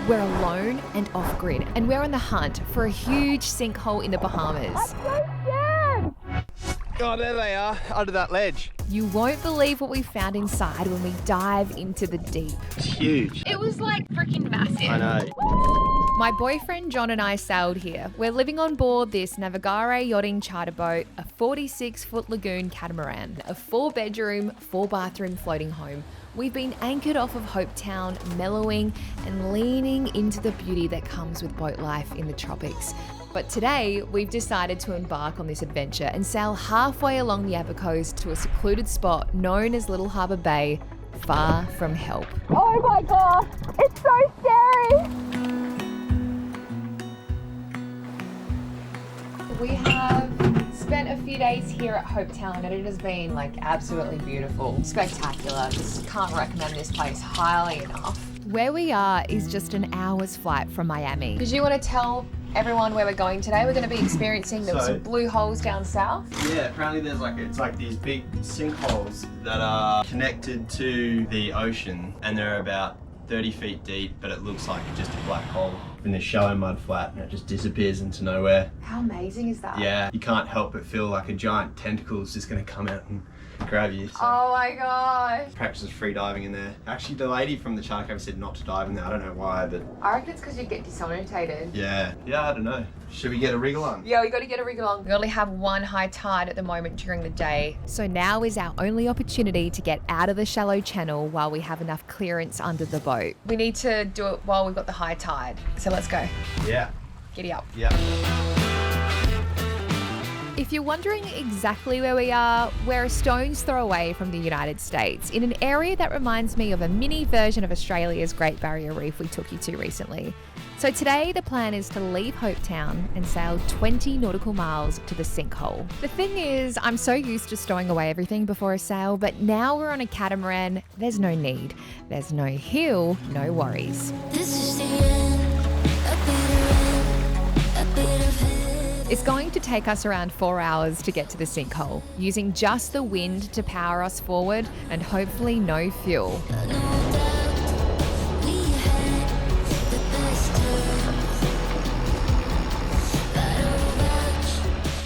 We're alone and off-grid, and we're on the hunt for a huge sinkhole in the Bahamas. I'm so scared! Oh, there they are, under that ledge. You won't believe what we found inside when we dive into the deep. It's huge. It was like freaking massive. I know. My boyfriend John and I sailed here. We're living on board this Navigare Yachting charter boat, a 46-foot Lagoon catamaran, a 4-bedroom, 4-bathroom floating home. We've been anchored off of Hopetown, mellowing and leaning into the beauty that comes with boat life in the tropics. But today, we've decided to embark on this adventure and sail halfway along the Harbour coast to a secluded spot known as Little Harbour Bay, far from help. Oh my god, it's so scary! We have spent a few days here at Hopetown and it has been like absolutely beautiful, spectacular. Just can't recommend this place highly enough. Where we are is just an hour's flight from Miami. Did you want to tell everyone where we're going today? We're going to be experiencing some blue holes down south. Yeah, apparently there's it's like these big sinkholes that are connected to the ocean, and they're about 30 feet deep, but it looks like just a black hole in this shallow mud flat, and it just disappears into nowhere. How amazing is that? Yeah, you can't help but feel like a giant tentacle is just going to come out and grab you. So. Oh my gosh. Practices free diving in there. Actually, the lady from the charter company said not to dive in there. I don't know why, but... I reckon it's because you get disorientated. Yeah, I don't know. Should we get a rig along? Yeah, we got to get a rig along. We only have one high tide at the moment during the day. So now is our only opportunity to get out of the shallow channel while we have enough clearance under the boat. We need to do it while we've got the high tide. So let's go. Yeah. Giddy up. Yeah. If you're wondering exactly where we are, we're a stone's throw away from the United States, in an area that reminds me of a mini version of Australia's Great Barrier Reef we took you to recently. So today the plan is to leave Hopetown and sail 20 nautical miles to the sinkhole. The thing is, I'm so used to stowing away everything before a sail, but now we're on a catamaran, there's no need. There's no hill, no worries. This is the end, a bit of head. It's going to take us around 4 hours to get to the sinkhole, using just the wind to power us forward and hopefully no fuel.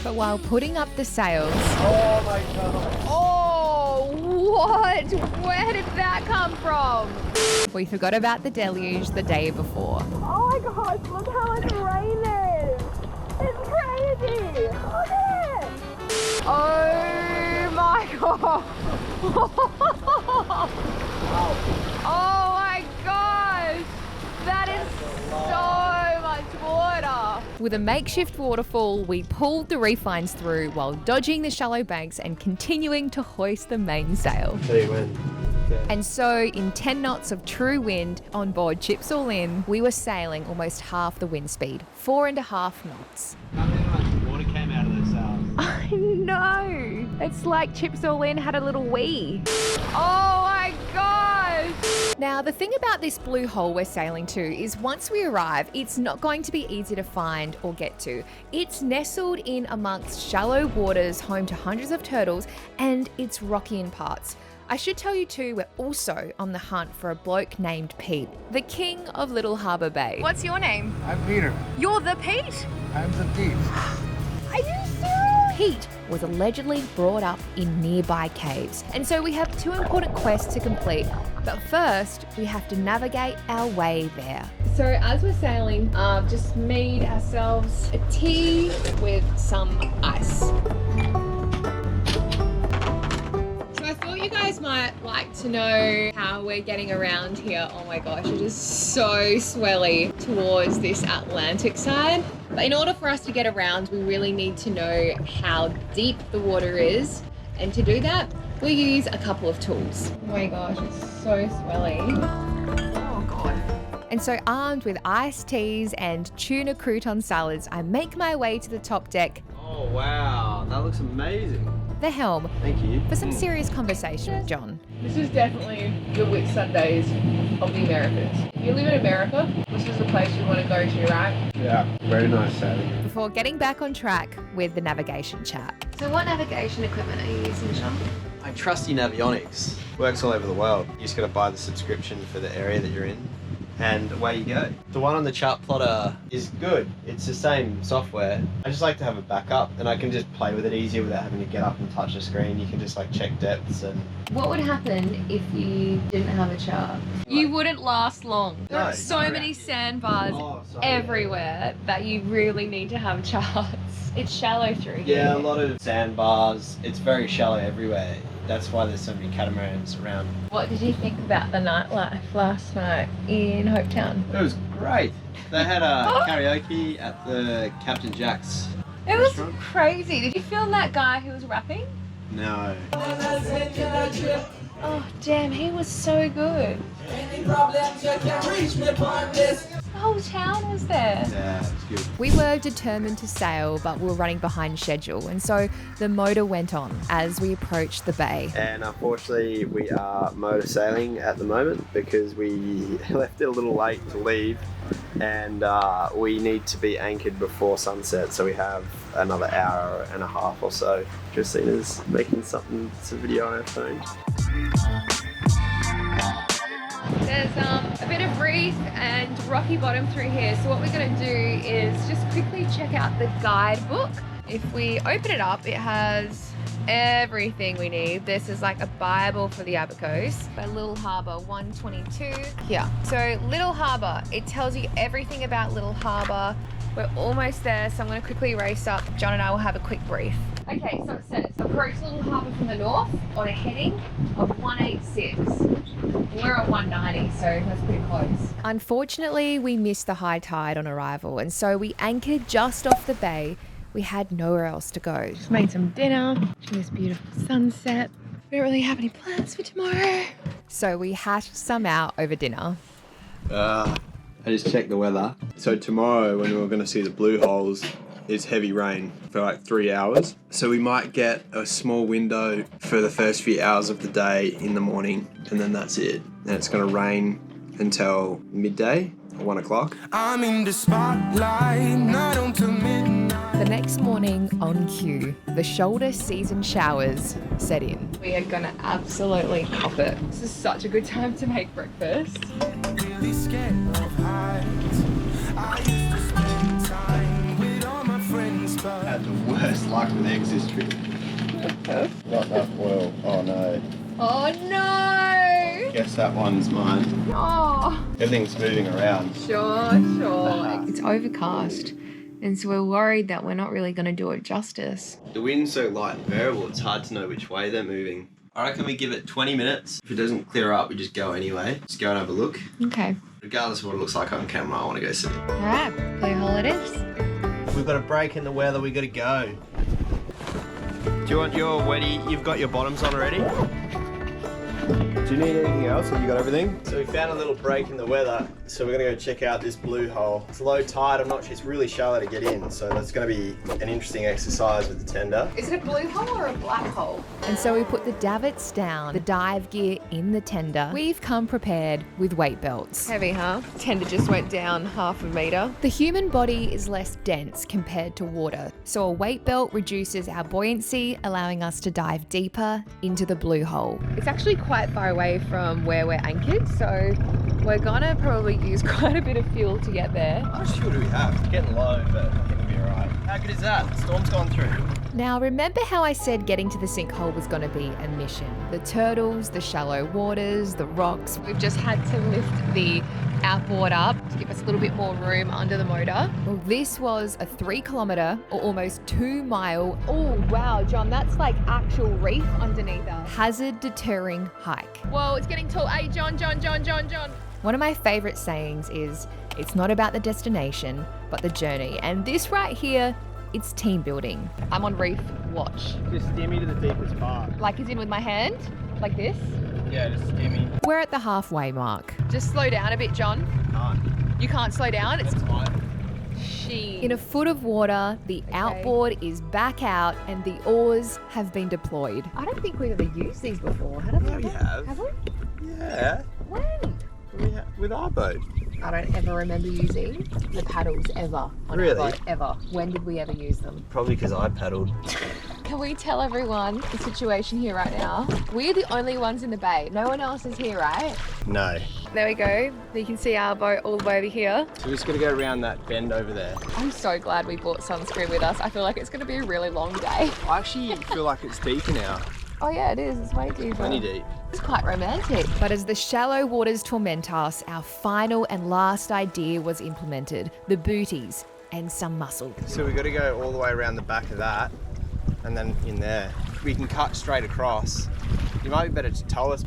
But while putting up the sails... Oh my god. Oh, what? Where did that come from? We forgot about the deluge the day before. Oh my gosh, look how much rain there is! It's crazy! Look at it! Oh my god! Oh my gosh! That is so much water! With a makeshift waterfall, we pulled the reef lines through while dodging the shallow banks and continuing to hoist the mainsail. So you win. And so, in 10 knots of true wind on board Chips All In, we were sailing almost half the wind speed, 4.5 knots. How much water came out of those sails? I know! It's like Chips All In had a little wee. Oh my gosh! Now, the thing about this blue hole we're sailing to is once we arrive, it's not going to be easy to find or get to. It's nestled in amongst shallow waters, home to hundreds of turtles, and it's rocky in parts. I should tell you too, we're also on the hunt for a bloke named Pete, the king of Little Harbour Bay. What's your name? I'm Peter. You're the Pete? I'm the thief. Are you serious? Pete was allegedly brought up in nearby caves, and so we have 2 important quests to complete. But first, we have to navigate our way there. So as we're sailing, I've just made ourselves a tea with some ice. I thought you guys might like to know how we're getting around here. Oh my gosh, it is so swelly towards this Atlantic side. But in order for us to get around, we really need to know how deep the water is. And to do that, we use a couple of tools. Oh my gosh, it's so swelly. Oh God. And so armed with iced teas and tuna crouton salads, I make my way to the top deck. Oh wow, that looks amazing. The helm. Thank you. For some serious conversation with John. This is definitely the Whitsundays of the Americas. If you live in America, this is the place you want to go to, right? Yeah, very nice sailing. Before getting back on track with the navigation chat. So what navigation equipment are you using, John? My trusty Navionics. Works all over the world. You just got to buy the subscription for the area that you're in, and away you go. The one on the chart plotter is good. It's the same software. I just like to have a backup, and I can just play with it easier without having to get up and touch the screen. You can just like check depths and... What would happen if you didn't have a chart? You wouldn't last long. There are so many sandbars everywhere that you really need to have charts. It's shallow through here. Yeah, a lot of sandbars. It's very shallow everywhere. That's why there's so many catamarans around. What did you think about the nightlife last night in Hopetown? It was great. They had a karaoke at the Captain Jack's It was restaurant. crazy. Did you film that guy who was rapping? No. Oh damn, he was so good. The whole town was there. Yeah, it was good. We were determined to sail, but we were running behind schedule, and so the motor went on as we approached the bay. And unfortunately, we are motor sailing at the moment because we left it a little late to leave, and we need to be anchored before sunset, so we have another hour and a half or so. Kristina's making some video on her phone. There's a bit of reef and rocky bottom through here. So what we're going to do is just quickly check out the guidebook. If we open it up, it has everything we need. This is like a Bible for the Abacos by Little Harbour 122 here. So Little Harbour, it tells you everything about Little Harbour. We're almost there, so I'm going to quickly race up. John and I will have a quick brief. Okay, so it says approach Little Harbour from the north on a heading of 186. We're at 190, so that's pretty close. Unfortunately, we missed the high tide on arrival, and so we anchored just off the bay. We had nowhere else to go. Just made some dinner, watching this beautiful sunset. We don't really have any plans for tomorrow. So we hashed some out over dinner. I just checked the weather. So tomorrow, when we're going to see the blue holes, is heavy rain for like 3 hours. So we might get a small window for the first few hours of the day in the morning, and then that's it. And it's going to rain until midday or 1 o'clock. I'm in the spotlight, night until midnight. The next morning, on cue, the shoulder season showers set in. We are gonna absolutely cop it. This is such a good time to make breakfast. Really scared of heights. I used to spend time with all my friends, but Had the worst luck with eggs this trip. Not enough oil. Oh no. Oh no! Guess that one's mine. Oh, Everything's moving around. sure. It's overcast, and so we're worried that we're not really gonna do it justice. The wind's so light and variable, it's hard to know which way they're moving. I reckon we give it 20 minutes. If it doesn't clear up, we just go anyway. Just go and have a look. Okay. Regardless of what it looks like on camera, I want to go see. All right, play hole it is. We've got a break in the weather, we got to go. Do you want your wetty? You've got your bottoms on already? Do you need anything else? Have you got everything? So we found a little break in the weather, so we're gonna go check out this blue hole. It's low tide, it's really shallow to get in, so that's gonna be an interesting exercise with the tender. Is it a blue hole or a black hole? And so we put the davits down, the dive gear in the tender. We've come prepared with weight belts. Heavy, huh? Tender just went down 1/2 meter. The human body is less dense compared to water, so a weight belt reduces our buoyancy, allowing us to dive deeper into the blue hole. It's actually quite far away from where we're anchored, so we're gonna probably use quite a bit of fuel to get there. How much fuel do we have? It's getting low, but I think we'll be alright. How good is that? The storm's gone through. Now, remember how I said getting to the sinkhole was going to be a mission? The turtles, the shallow waters, the rocks. We've just had to lift the outboard up to give us a little bit more room under the motor. Well, this was a 3 kilometre or almost 2 mile Oh wow, John, that's like actual reef underneath us. hazard deterring hike. Whoa, it's getting tall. Hey, John. One of my favourite sayings is, it's not about the destination, but the journey. And this right here, it's team building. I'm on reef watch. Just steer me to the deepest part. Like as in with my hand, like this. Yeah, just steer me. We're at the halfway mark. Just slow down a bit, John. You can't slow down. It's fine. she. In a foot of water, the outboard is back out and the oars have been deployed. I don't think we've ever used these before. Have we? Yeah, we have. Have we? Yeah. When? With our boat. I don't ever remember using the paddles ever on Really? our boat, ever. When did we ever use them? Probably because I paddled. Can we tell everyone the situation here right now? We're the only ones in the bay. No one else is here, right? No. There we go. You can see our boat all the way over here. So we're just gonna go around that bend over there. I'm so glad we brought sunscreen with us. I feel like it's going to be a really long day. I actually feel like it's deeper now. Oh yeah, it is. It's way deeper. Plenty deep. It's quite romantic. But as the shallow waters torment us, our final and last idea was implemented: the booties and some muscle. So we've got to go all the way around the back of that and then in there. We can cut straight across. You might be better to tow us.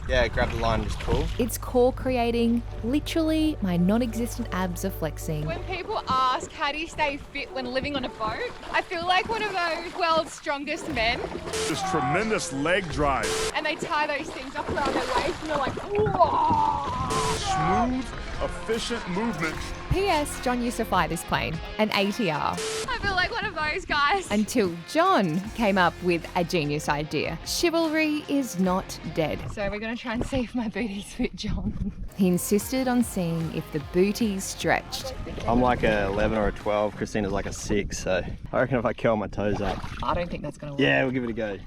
Yeah, grab the line and just pull. It's core creating. Literally, my non-existent abs are flexing. When people ask how do you stay fit when living on a boat, I feel like one of those world's strongest men. This tremendous leg drive. And they tie those things up around their waist and you're like, whoa! Smooth, efficient movement. P.S. John used to fly this plane, an ATR. I feel like one of those guys. Until John came up with a genius idea. Chivalry is not dead. So we're going to try and see if my booties fit John. He insisted on seeing if the booties stretched. I'm like a 11 or a 12. Christina's like a 6. So I reckon if I curl my toes up. I don't think that's going to work. Yeah, we'll give it a go.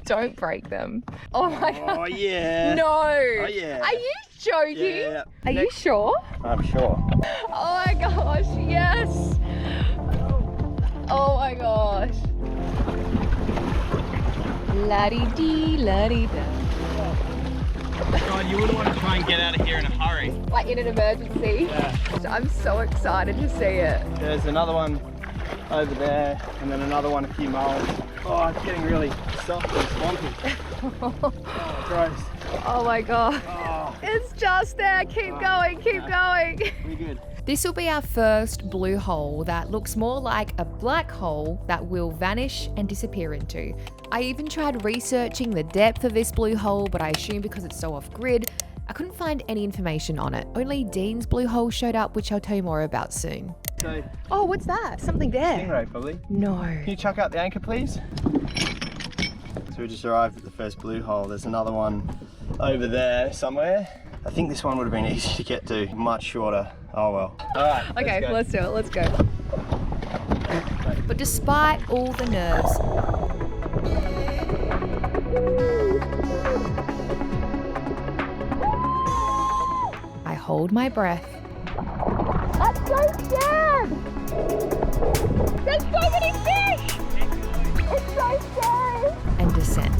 Don't break them. Oh my God. Oh yeah. No. Oh yeah. Are you joking? Yeah. Are you sure? I'm sure. Oh my gosh, yes. Oh my gosh. La-dee-dee, la-dee-da. God, you wouldn't want to try and get out of here in a hurry. Like in an emergency. Yeah. I'm so excited to see it. There's another one over there, and then another one a few miles. Oh, it's getting really soft and swampy. Oh, gross. Oh my God. Oh, It's just there. Keep going, keep going. pretty good. This will be our first blue hole that looks more like a black hole that will vanish and disappear into. I even tried researching the depth of this blue hole, but I assume because it's so off-grid, I couldn't find any information on it. Only Dean's blue hole showed up, which I'll tell you more about soon. So, Oh, what's that? Something there. stingray probably. No. Can you chuck out the anchor, please? So we just arrived at the first blue hole. There's another one over there somewhere. I think this one would have been easy to get to, much shorter. Oh well. All right. Okay, let's do it. Let's go. But despite all the nerves, I hold my breath I'm so scared! There's so many fish! It's so scary! and descend.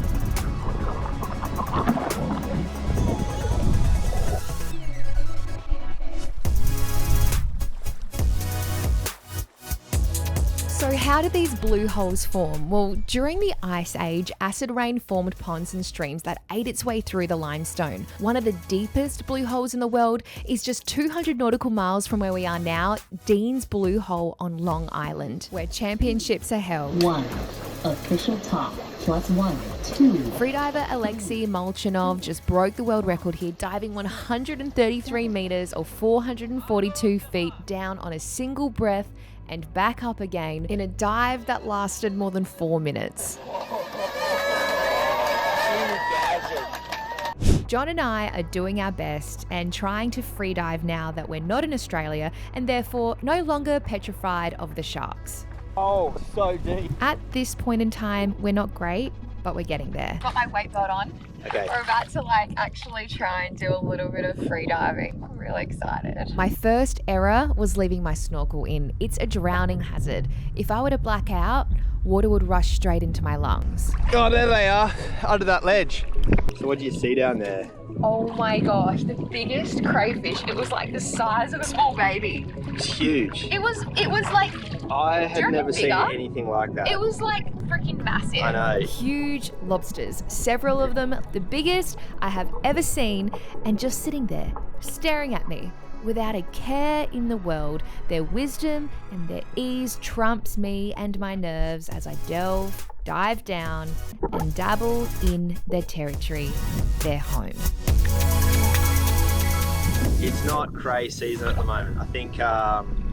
So how did these blue holes form? Well, during the Ice Age, acid rain formed ponds and streams that ate its way through the limestone. One of the deepest blue holes in the world is just 200 nautical miles from where we are now, Dean's Blue Hole on Long Island, where championships are held. 1. Official top. +1. 2. Freediver Alexei Molchanov just broke the world record here, diving 133 meters or 442 feet down on a single breath and back up again in a dive that lasted more than 4 minutes. John and I are doing our best and trying to freedive now that we're not in Australia and therefore no longer petrified of the sharks. Oh, so deep. At this point in time, we're not great, but we're getting there. Got my weight belt on. Okay. We're about to actually try and do a little bit of free diving. I'm really excited. My first error was leaving my snorkel in. It's a drowning hazard. If I were to black out, water would rush straight into my lungs. Oh, there they are, under that ledge. So what do you see down there? Oh my gosh, the biggest crayfish. It was like the size of a small baby. It's huge. It was like, I Do you had reckon never seen bigger? anything like that. it was like freaking massive. I know. Huge lobsters, several of them, the biggest I have ever seen, and just sitting there, staring at me. Without a care in the world, their wisdom and their ease trumps me and my nerves as I delve, dive down, and dabble in their territory, their home. It's not cray season at the moment. I think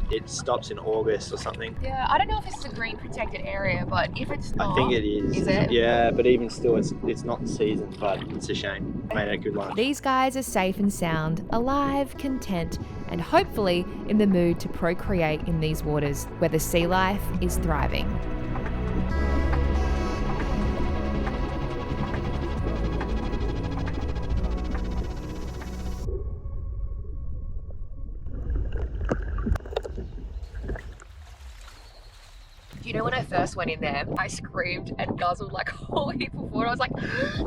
it stops in August or something. Yeah, I don't know if it's a green protected area, but if it's not. I think it is. Is it? Yeah, but even still, it's not the season, but it's a shame. Made a good lunch. These guys are safe and sound, alive, content, and hopefully in the mood to procreate in these waters where the sea life is thriving. You know, when I first went in there, I screamed and guzzled like a whole heap of water. I was like,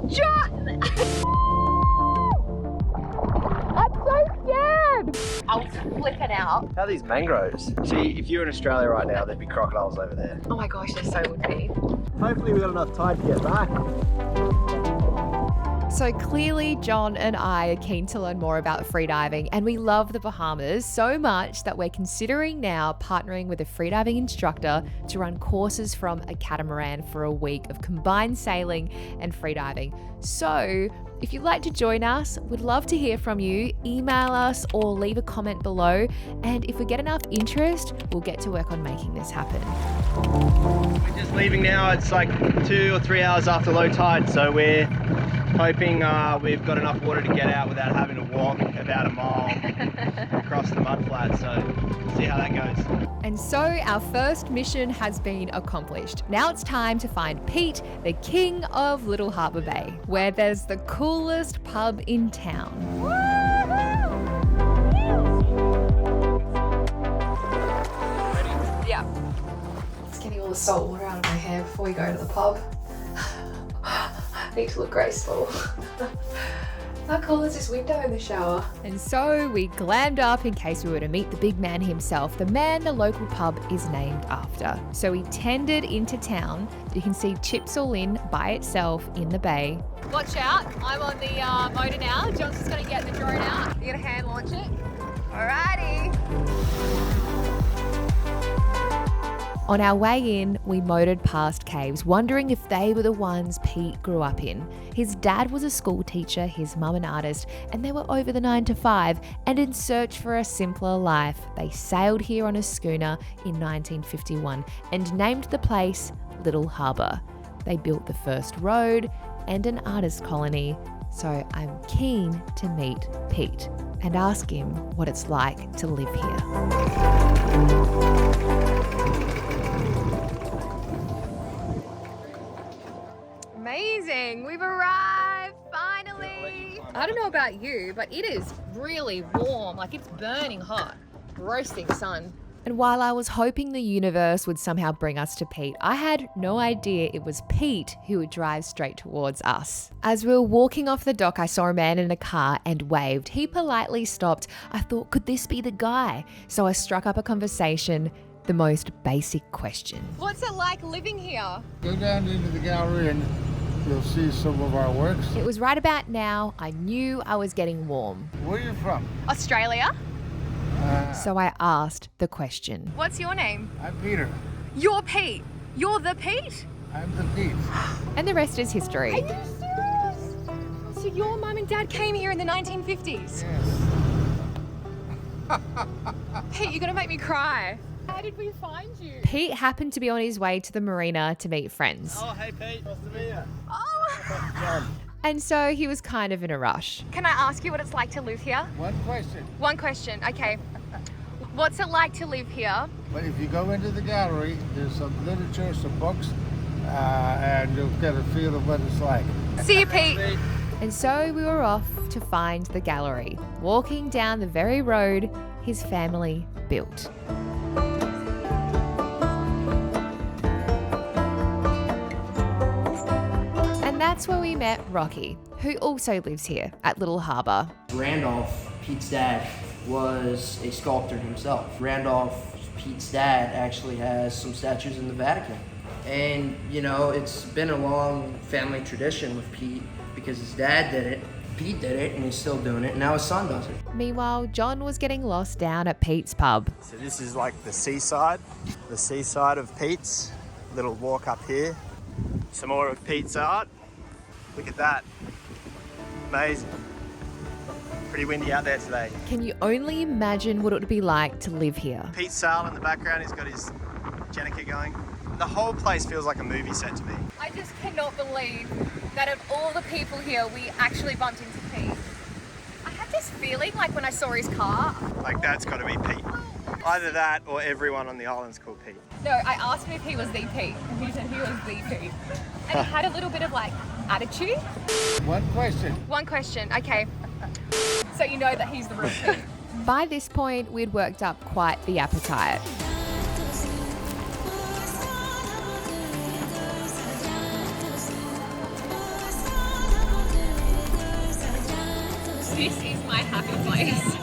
John! I'm so scared! I was flipping out. How are these mangroves? See, if you're in Australia right now, there'd be crocodiles over there. Oh my gosh, there so would be. Hopefully we got enough tide to get back. So clearly, John and I are keen to learn more about freediving, and we love the Bahamas so much that we're considering now partnering with a freediving instructor to run courses from a catamaran for a week of combined sailing and freediving. So if you'd like to join us, we'd love to hear from you. Email us or leave a comment below, and if we get enough interest, we'll get to work on making this happen. We're just leaving now. It's like 2 or 3 hours after low tide, so we're hoping we've got enough water to get out without having to walk about a mile across the mudflat, so see how that goes. And so our first mission has been accomplished. Now it's time to find Pete, the king of Little Harbour Bay, where there's the coolest pub in town. Yeah. Just getting all the salt water out of my hair before we go to the pub. I need to look graceful. How cool is this window in the shower? And so we glammed up in case we were to meet the big man himself, the man the local pub is named after. So we tended into town. You can see Chips All In by itself in the bay. Watch out, I'm on the motor now. Johnson's gonna get the drone out. You gonna hand launch it? Alrighty. On our way in, we motored past caves, wondering if they were the ones Pete grew up in. His dad was a school teacher, his mum an artist, and they were over the 9 to 5, and in search for a simpler life, they sailed here on a schooner in 1951 and named the place Little Harbour. They built the first road and an artist colony, so I'm keen to meet Pete and ask him what it's like to live here. Amazing, we've arrived, finally. I don't know about you, but it is really warm, like it's burning hot, roasting sun. And while I was hoping the universe would somehow bring us to Pete, I had no idea it was Pete who would drive straight towards us. As we were walking off the dock, I saw a man in a car and waved. He politely stopped. I thought, could this be the guy? So I struck up a conversation, the most basic question. What's it like living here? Go down into the gallery and you'll see some of our works. It was right about now I knew I was getting warm. Where are you from? Australia. So I asked the question. What's your name? I'm Peter. You're Pete. You're the Pete? I'm the Pete. And the rest is history. Are you serious? So your mum and dad came here in the 1950s? Yes. Pete, you're gonna make me cry. How did we find you? Pete happened to be on his way to the marina to meet friends. Oh, hey Pete, nice to meet you. Oh. And so he was kind of in a rush. Can I ask you what it's like to live here? One question. One question, okay. What's it like to live here? But if you go into the gallery, there's some literature, some books, and you'll get a feel of what it's like. See you, Pete. And so we were off to find the gallery, walking down the very road his family built. And that's where we met Rocky, who also lives here at Little Harbour. Randolph, Pete's dad, was a sculptor himself. Randolph, Pete's dad, actually has some statues in the Vatican. And, you know, it's been a long family tradition with Pete because his dad did it, Pete did it, and he's still doing it, and now his son does it. Meanwhile, John was getting lost down at Pete's pub. So this is like the seaside of Pete's. Little walk up here. Some more of Pete's art. Look at that. Amazing. Pretty windy out there today. Can you only imagine what it would be like to live here? Pete's sail in the background, he's got his Jeanneau going. The whole place feels like a movie set to me. I just cannot believe that of all the people here, we actually bumped into Pete. I had this feeling like when I saw his car. Like that's got to be Pete. Either that or everyone on the island's called Pete. No, I asked him if he was the Pete, and he said he was the Pete. And he had a little bit of like attitude. One question. One question, okay. So you know that he's the real Pete. By this point, we'd worked up quite the appetite. This is my happy place.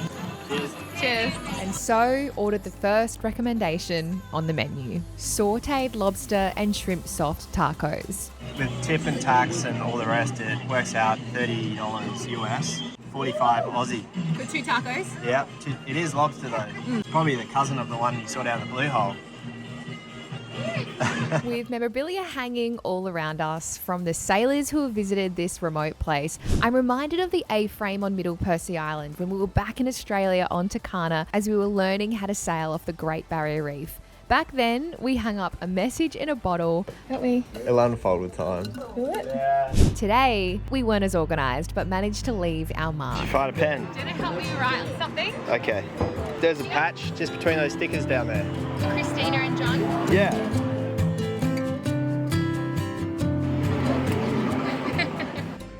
Cheers. Cheers. And so ordered the first recommendation on the menu: sauteed lobster and shrimp soft tacos. With tip and tax and all the rest, it works out $30 US, 45 Aussie. For 2 tacos? Yeah, it is lobster though. It's probably the cousin of the one you saw down the blue hole. With memorabilia hanging all around us from the sailors who have visited this remote place, I'm reminded of the A-frame on Middle Percy Island when we were back in Australia on Takana as we were learning how to sail off the Great Barrier Reef. Back then, we hung up a message in a bottle, don't we? It'll unfold with time. Yeah. Today, we weren't as organised, but managed to leave our mark. Did you find a pen? Do you want to help me write something? Okay. There's a patch just between those stickers down there. Kristina and John? Yeah.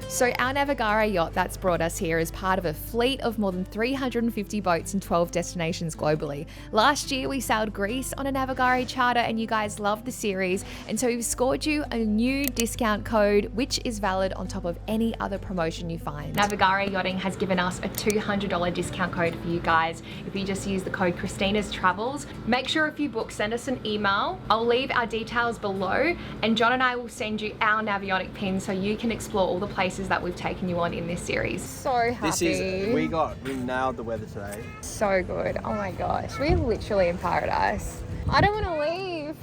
So our Navigare yacht that's brought us here is part of a fleet of more than 350 boats in 12 destinations globally. Last year we sailed Greece on a Navigare charter and you guys loved the series, and so we've scored you a new discount code which is valid on top of any other promotion you find. Navigare Yachting has given us a $200 discount code for you guys if you just use the code Kristina's Travels. Make sure if you book, send us an email. I'll leave our details below and John and I will send you our Naviotic pin so you can explore all the places that we've taken you on in this series. So happy. We nailed the weather today. So good. Oh my gosh. We're literally in paradise. I don't want to leave.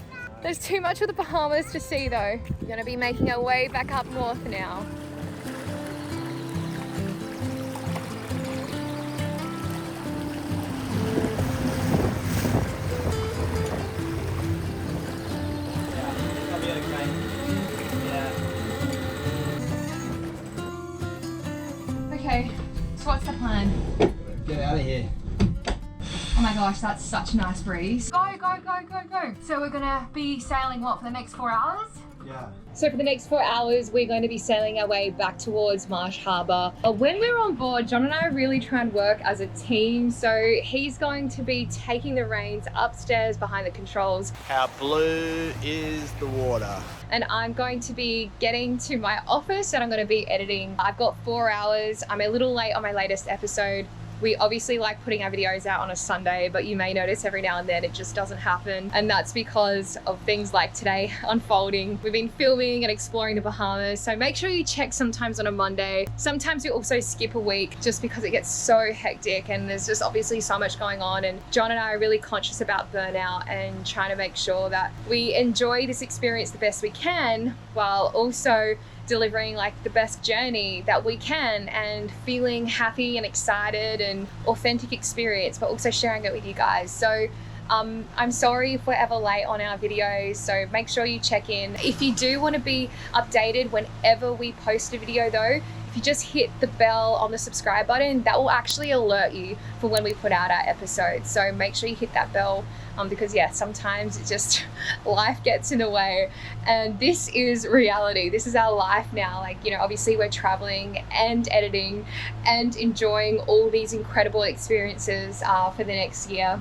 There's too much of the Bahamas to see though. We're going to be making our way back up north now. Okay, so what's the plan? Get out of here. Oh my gosh, that's such a nice breeze. Go, go, go, go, go. So we're gonna be sailing what, for the next 4 hours? Yeah. So for the next 4 hours, we're going to be sailing our way back towards Marsh Harbour. When we're on board, John and I really try and work as a team. So he's going to be taking the reins upstairs behind the controls. How blue is the water? And I'm going to be getting to my office and I'm going to be editing. I've got 4 hours. I'm a little late on my latest episode. We obviously like putting our videos out on a Sunday, but you may notice every now and then it just doesn't happen. And that's because of things like today unfolding. We've been filming and exploring the Bahamas. So make sure you check sometimes on a Monday. Sometimes we also skip a week just because it gets so hectic and there's just obviously so much going on. And John and I are really conscious about burnout and trying to make sure that we enjoy this experience the best we can while also delivering like the best journey that we can and feeling happy and excited and authentic experience, but also sharing it with you guys. So I'm sorry if we're ever late on our videos, so make sure you check in. If you do want to be updated whenever we post a video though, if you just hit the bell on the subscribe button, that will actually alert you for when we put out our episodes. So make sure you hit that bell because yeah, sometimes it just, life gets in the way and this is reality. This is our life now. Like, you know, obviously we're traveling and editing and enjoying all these incredible experiences for the next year.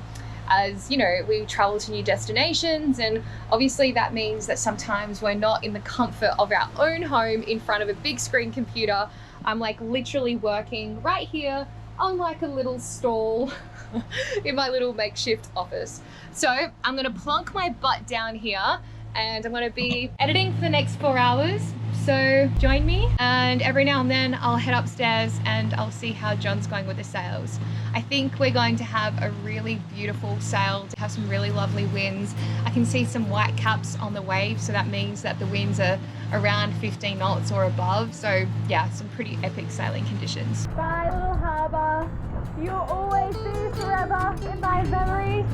As you know, we travel to new destinations, and obviously that means that sometimes we're not in the comfort of our own home in front of a big screen computer. I'm like literally working right here on like a little stall in my little makeshift office. So I'm gonna plonk my butt down here and I'm gonna be editing for the next 4 hours. So join me, and every now and then I'll head upstairs and I'll see how John's going with the sails. I think we're going to have a really beautiful sail, to have some really lovely winds. I can see some white caps on the waves, so that means that the winds are around 15 knots or above. So yeah, some pretty epic sailing conditions. Bye, little harbour. You'll always be forever in my memories.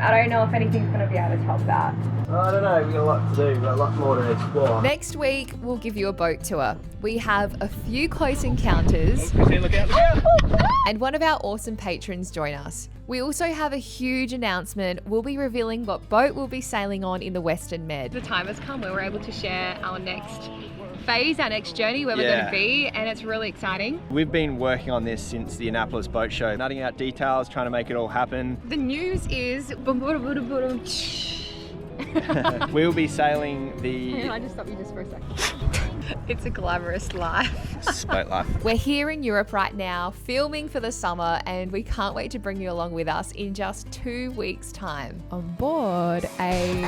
I don't know if anything's going to be able to top that. I don't know, we've got a lot to do, we've got a lot more to explore. Next week, we'll give you a boat tour. We have a few close encounters. Christine, look out, look out! And one of our awesome patrons join us. We also have a huge announcement. We'll be revealing what boat we'll be sailing on in the Western Med. The time has come where we're able to share our next phase, our next journey, where we're going to be, and it's really exciting. We've been working on this since the Annapolis boat show, nutting out details, trying to make it all happen. The news is We'll be sailing Hang on, the I just stopped you just for a second. It's a glamorous life. boat life. We're here in Europe right now, filming for the summer, and we can't wait to bring you along with us in just 2 weeks' time on board a